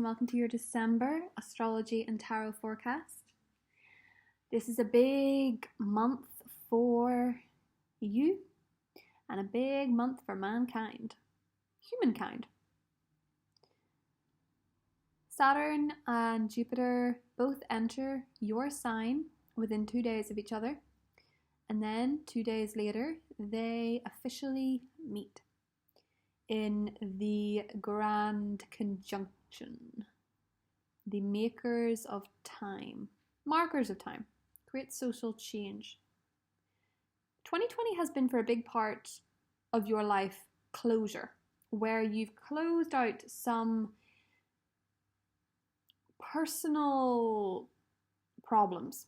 and welcome to your December astrology and tarot forecast. This is a big month for you and a big month for mankind, humankind. Saturn and Jupiter both enter your sign within 2 days of each other, and then 2 days later they officially meet in the grand conjunction. The makers of time, markers of time, create social change. 2020 has been for a big part of your life closure, where you've closed out some personal problems,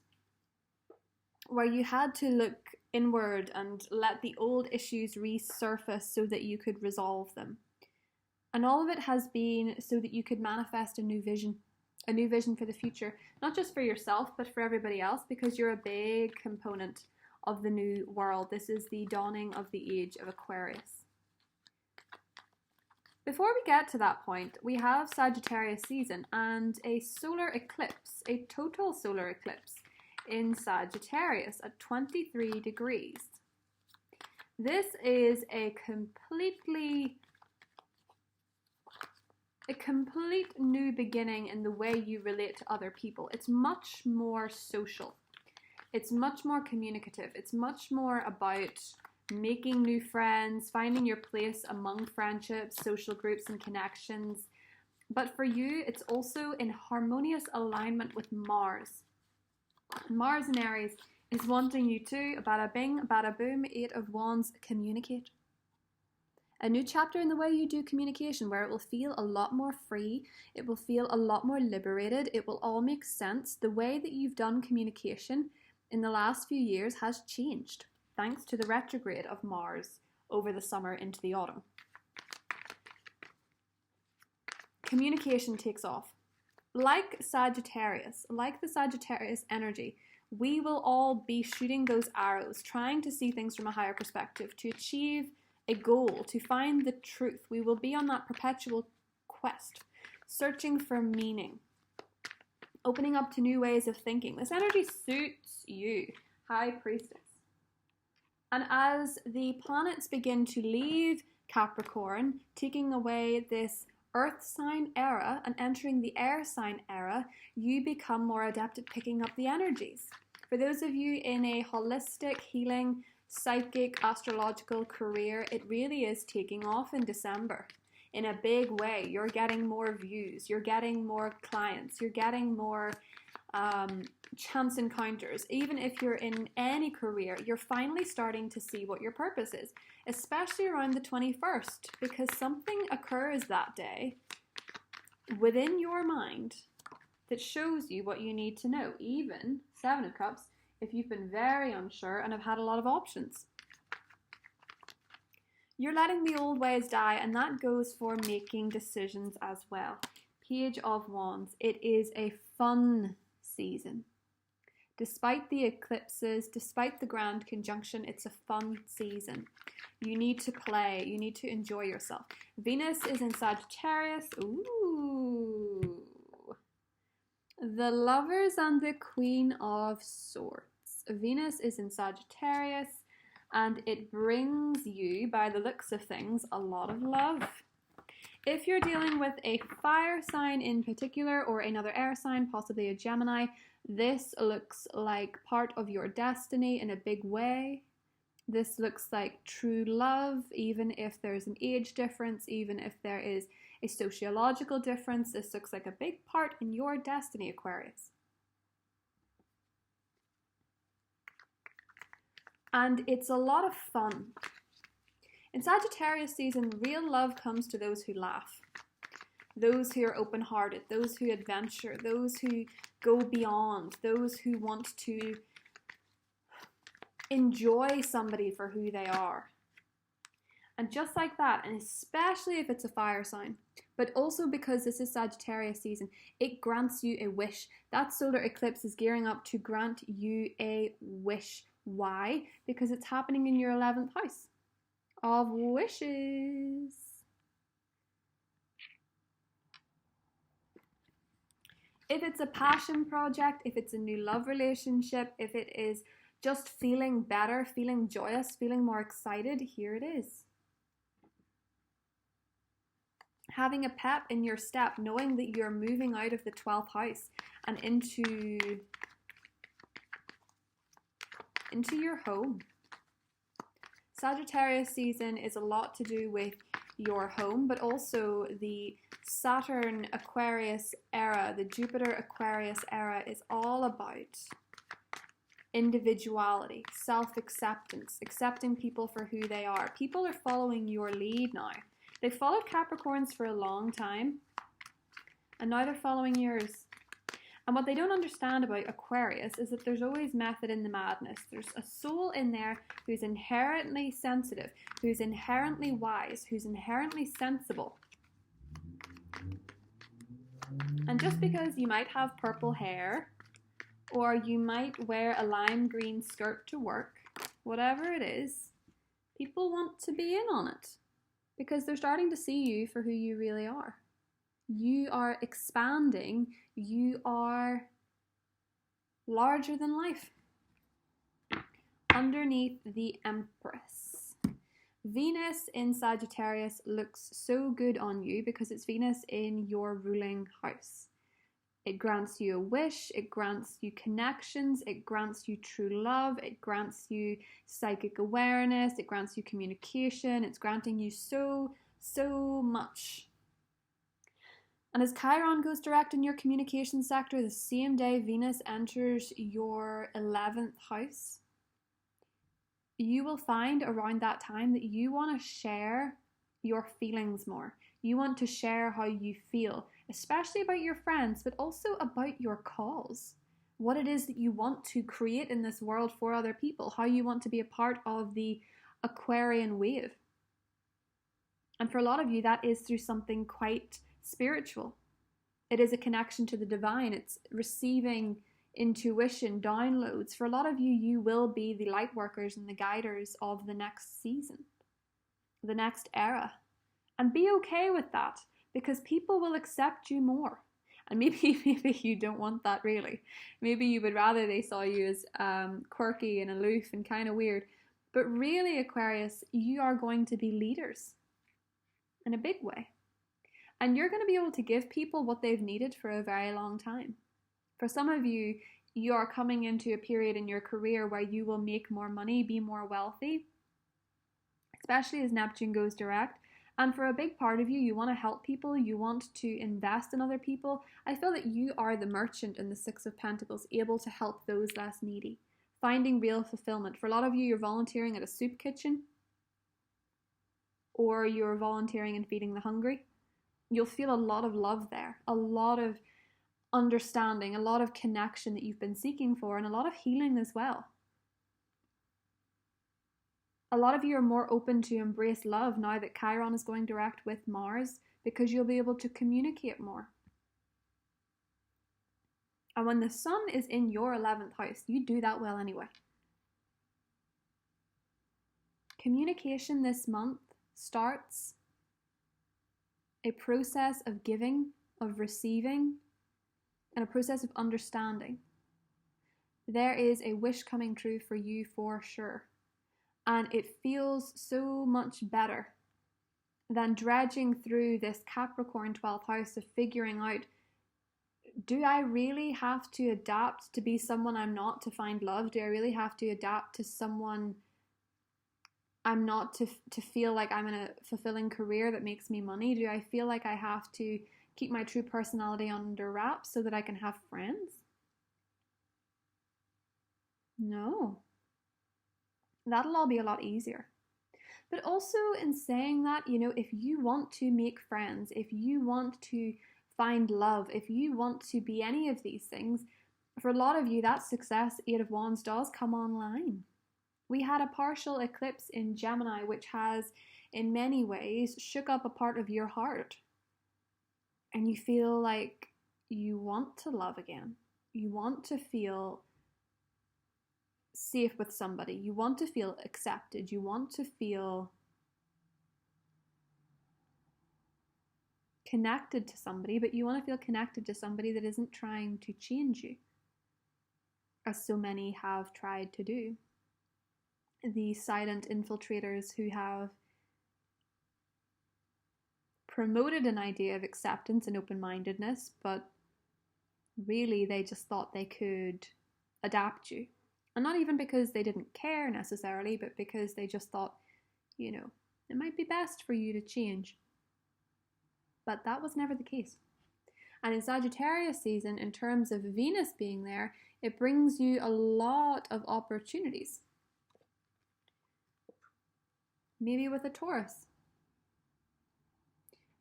where you had to look inward and let the old issues resurface so that you could resolve them. And all of it has been so that you could manifest a new vision for the future, not just for yourself, but for everybody else, because you're a big component of the new world. This is the dawning of the age of Aquarius. Before we get to that point, we have Sagittarius season and a solar eclipse, a total solar eclipse in Sagittarius at 23 degrees. This is a complete new beginning in the way you relate to other people. It's much more social. It's much more communicative. It's much more about making new friends, finding your place among friendships, social groups, and connections. But for you, it's also in harmonious alignment with Mars. Mars in Aries is wanting you to, bada bing, bada boom, 8 of Wands, communicate. A new chapter in the way you do communication, where it will feel a lot more free, it will feel a lot more liberated, it will all make sense. The way that you've done communication in the last few years has changed, thanks to the retrograde of Mars over the summer into the autumn. Communication takes off. Like Sagittarius, like the Sagittarius energy, we will all be shooting those arrows, trying to see things from a higher perspective, to achieve a goal, to find the truth. We will be on that perpetual quest, searching for meaning, opening up to new ways of thinking. This energy suits you, High Priestess. And as the planets begin to leave Capricorn, taking away this Earth sign era and entering the air sign era, you become more adept at picking up the energies. For those of you in a holistic, healing, psychic, astrological career, it really is taking off in December in a big way. You're getting more views, you're getting more clients, you're getting more chance encounters. Even if you're in any career, you're finally starting to see what your purpose is, especially around the 21st, because something occurs that day within your mind that shows you what you need to know. Even 7 of Cups, if you've been very unsure and have had a lot of options. You're letting the old ways die, and that goes for making decisions as well. Page of Wands. It is a fun season. Despite the eclipses, despite the grand conjunction, it's a fun season. You need to play, you need to enjoy yourself. Venus is in Sagittarius. Ooh. The Lovers and the Queen of Swords. Venus is in Sagittarius, and it brings you, by the looks of things, a lot of love. If you're dealing with a fire sign in particular, or another air sign, possibly a Gemini, this looks like part of your destiny in a big way. This looks like true love, even if there's an age difference, even if there is a sociological difference. This looks like a big part in your destiny, Aquarius. And it's a lot of fun. In Sagittarius season, real love comes to those who laugh, those who are open-hearted, those who adventure, those who go beyond, those who want to enjoy somebody for who they are. And just like that, and especially if it's a fire sign, but also because this is Sagittarius season, it grants you a wish. That solar eclipse is gearing up to grant you a wish. Why? Because it's happening in your 11th house of wishes. If it's a passion project, if it's a new love relationship, if it is just feeling better, feeling joyous, feeling more excited, here it is. Having a pep in your step, knowing that you're moving out of the 12th house and into your home. Sagittarius season is a lot to do with your home, but also the Saturn Aquarius era, the Jupiter Aquarius era is all about individuality, self-acceptance, accepting people for who they are. People are following your lead now. They followed Capricorns for a long time, and now they're following yours. And what they don't understand about Aquarius is that there's always method in the madness. There's a soul in there who's inherently sensitive, who's inherently wise, who's inherently sensible. And just because you might have purple hair, or you might wear a lime green skirt to work, whatever it is, people want to be in on it because they're starting to see you for who you really are. You are expanding. You are larger than life. Underneath the Empress. Venus in Sagittarius looks so good on you because it's Venus in your ruling house. It grants you a wish, it grants you connections, it grants you true love, it grants you psychic awareness, it grants you communication, it's granting you so much. And as Chiron goes direct in your communication sector, the same day Venus enters your 11th house, you will find around that time that you want to share your feelings more. You want to share how you feel, especially about your friends, but also about your cause. What it is that you want to create in this world for other people, how you want to be a part of the Aquarian wave. And for a lot of you, that is through something quite spiritual. It is a connection to the divine. It's receiving intuition, downloads. For a lot of you, you will be the light workers and the guiders of the next season, the next era. And be okay with that, because people will accept you more. And maybe you don't want that really. Maybe you would rather they saw you as quirky and aloof and kind of weird. But really, Aquarius, you are going to be leaders in a big way. And you're going to be able to give people what they've needed for a very long time. For some of you, you are coming into a period in your career where you will make more money, be more wealthy, especially as Neptune goes direct. And for a big part of you, you want to help people, you want to invest in other people. I feel that you are the merchant in the Six of Pentacles, able to help those less needy, finding real fulfillment. For a lot of you, you're volunteering at a soup kitchen, or you're volunteering and feeding the hungry. You'll feel a lot of love there, a lot of understanding, a lot of connection that you've been seeking for, and a lot of healing as well. A lot of you are more open to embrace love now that Chiron is going direct with Mars, because you'll be able to communicate more. And when the sun is in your 11th house, you do that well anyway. Communication this month starts a process of giving, of receiving, and a process of understanding. There is a wish coming true for you for sure. And it feels so much better than dredging through this Capricorn 12th house of figuring out, do I really have to adapt to be someone I'm not to find love? Do I really have to adapt to someone I'm not to feel like I'm in a fulfilling career that makes me money? Do I feel like I have to keep my true personality under wraps so that I can have friends? No. That'll all be a lot easier. But also in saying that, you know, if you want to make friends, if you want to find love, if you want to be any of these things, for a lot of you, that success, Eight of Wands, does come online. We had a partial eclipse in Gemini, which has, in many ways, shook up a part of your heart. And you feel like you want to love again. You want to feel safe with somebody. You want to feel accepted. You want to feel connected to somebody, but you want to feel connected to somebody that isn't trying to change you, as so many have tried to do. The silent infiltrators who have promoted an idea of acceptance and open-mindedness, but really they just thought they could adapt you. And not even because they didn't care necessarily, but because they just thought, you know, it might be best for you to change. But that was never the case. And in Sagittarius season, in terms of Venus being there, it brings you a lot of opportunities. Maybe with a Taurus.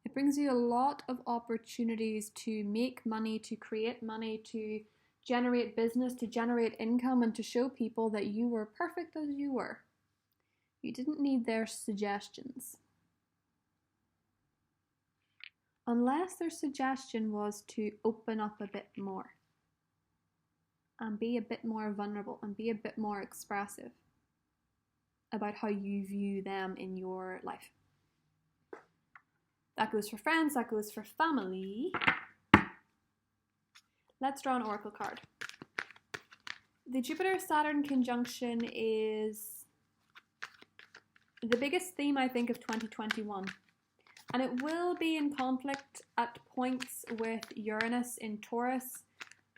It brings you a lot of opportunities to make money, to create money, to generate business, to generate income, and to show people that you were perfect as you were. You didn't need their suggestions. Unless their suggestion was to open up a bit more and be a bit more vulnerable and be a bit more expressive about how you view them in your life. That goes for friends, that goes for family. Let's draw an oracle card. The Jupiter-Saturn conjunction is the biggest theme, I think, of 2021. And it will be in conflict at points with Uranus in Taurus.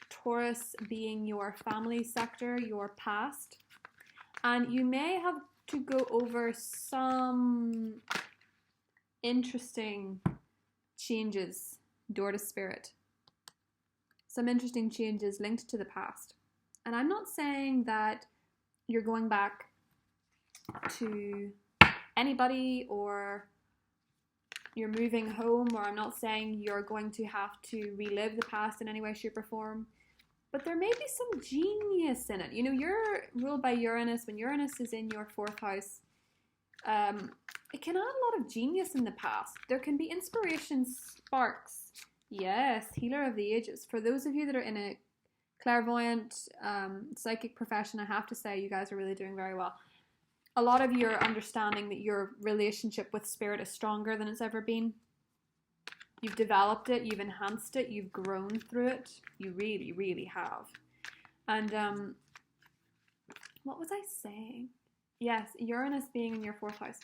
Taurus being your family sector, your past. And you may have to go over some interesting changes, door to spirit. Some interesting changes linked to the past. And I'm not saying that you're going back to anybody or you're moving home, or I'm not saying you're going to have to relive the past in any way, shape, or form. But there may be some genius in it. You know, you're ruled by Uranus. When Uranus is in your 4th house, it can add a lot of genius in the past. There can be inspiration sparks. Yes, healer of the ages. For those of you that are in a clairvoyant, psychic profession, I have to say you guys are really doing very well. A lot of you are understanding that your relationship with spirit is stronger than it's ever been. You've developed it, you've enhanced it, you've grown through it. You really, really have. And what was I saying? Yes, Uranus being in your 4th house.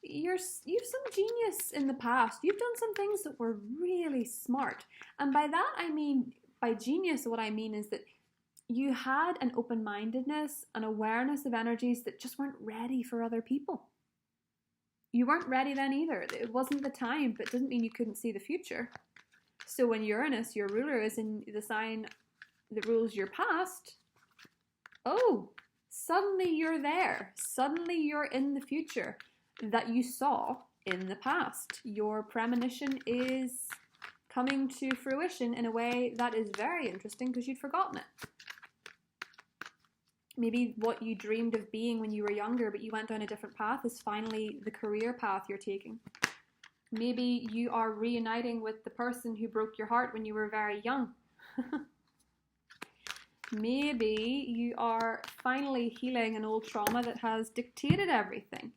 You've some genius in the past. You've done some things that were really smart. And by that I mean, by genius, what I mean is that you had an open-mindedness, an awareness of energies that just weren't ready for other people. You weren't ready then either. It wasn't the time, but it doesn't mean you couldn't see the future. So when Uranus, your ruler, is in the sign that rules your past, oh, suddenly you're there. Suddenly you're in the future that you saw in the past. Your premonition is coming to fruition in a way that is very interesting because you'd forgotten it. Maybe what you dreamed of being when you were younger, but you went down a different path, is finally the career path you're taking. Maybe you are reuniting with the person who broke your heart when you were very young. Maybe you are finally healing an old trauma that has dictated everything.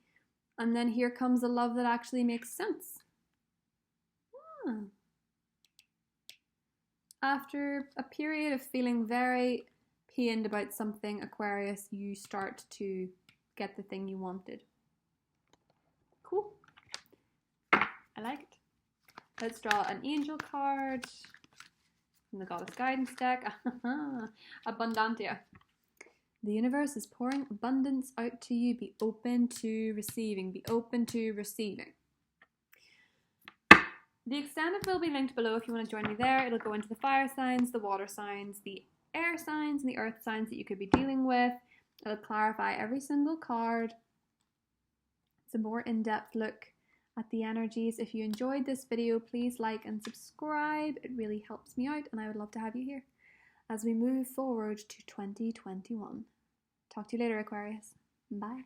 And then here comes a love that actually makes sense. After a period of feeling very pained about something, Aquarius, you start to get the thing you wanted. Cool. I like it. Let's draw an angel card from the Goddess Guidance deck. Abundantia. The universe is pouring abundance out to you. Be open to receiving. Be open to receiving. The extended will be linked below if you want to join me there. It'll go into the fire signs, the water signs, the air signs, and the earth signs that you could be dealing with. It'll clarify every single card. It's a more in-depth look at the energies. If you enjoyed this video, please like and subscribe. It really helps me out, and I would love to have you here as we move forward to 2021. Talk to you later, Aquarius. Bye.